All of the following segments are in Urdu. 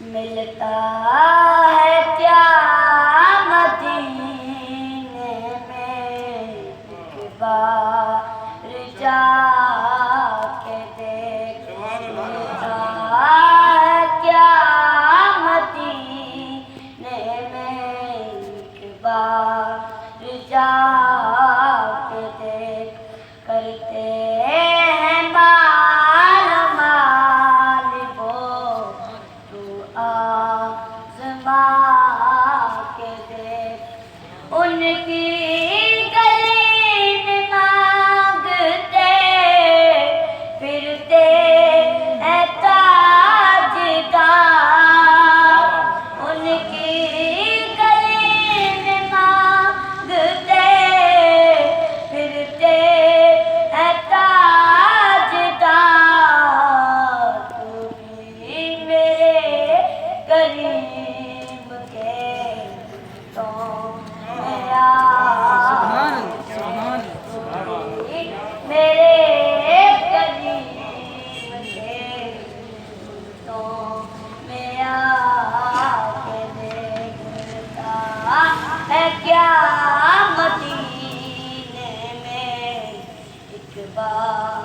ملتا ہے کیا مدینے میں ایک بار جا کے دیکھ، ملتا ہے کیا مدینے میں ایک بار جا کے دیکھ، کرتے ہیں مال وہ تو آزما کے دیکھ، ان کی گلی میں مانگتے پھرتے ہیں تاجدار، ان کی گلی میں مانگتے پھرتے ہیں تاجدار، تو بھی میرے کریم کے تو میرا میرے کریم کے تو میرا کے دیکھتا ہے کیا مدینے میں ایک بار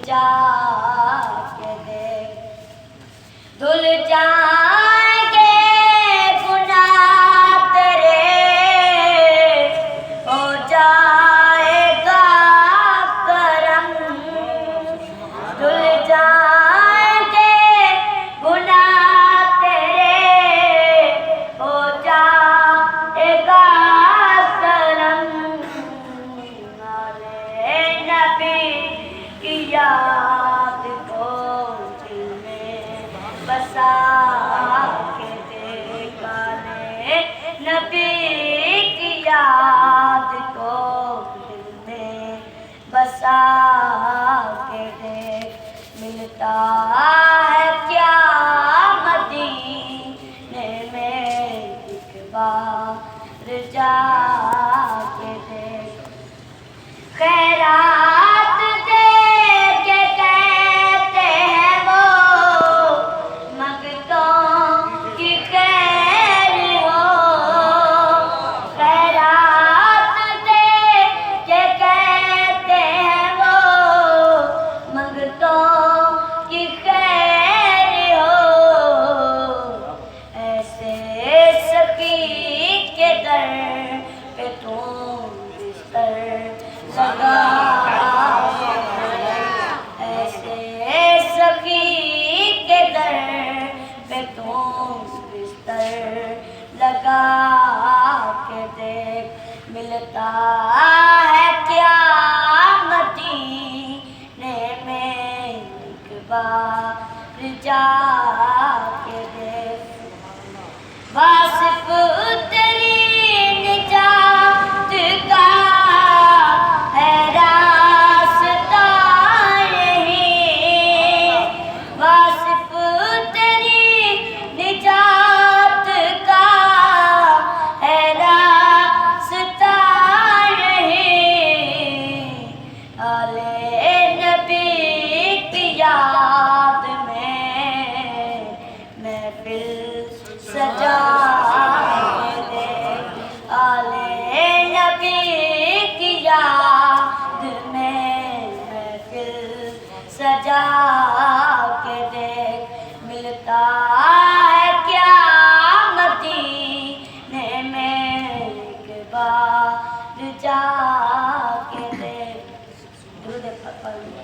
جا کے دیکھ، دھل جائیں گے گناہ تیرے، ہو جائے گا کرم، دھل جائیں گے گناہ تیرے، ہو جائے گا کرم، نالے نبی کی یاد کو دل میں بسا کے دیکھ، والے نبی کی یاد کو دل میں بسا کے دیکھ، ملتا ہے کیا مدینے میں ایک بار جا کے دیکھ، خیرات دے کے کہتے ہیں وہ منگتوں کی خیر ہو، خیرات دے کے کہتے ہیں وہ منگتوں کی خیر ہو، ایسے سخی کے در پہ تم بستر لگا، ایسے سخی کے در پہ تم بستر لگا کے دیکھ، ملتا ہے کیا مدینے میں ایک بار جا کے دیکھ، واصف تیری نجات کا ہے راستہ یہی، واصف تیری نجات کا ہے راستہ یہی، آلے نبی کی یاد میں محفل سجا کے دیکھ، آلے نبی کی یاد میں محفل سجا کے دیکھ، ملتا ہے کیا مدینے میں ایک بار جا کے دیکھ، درود پاک پڑھ لو۔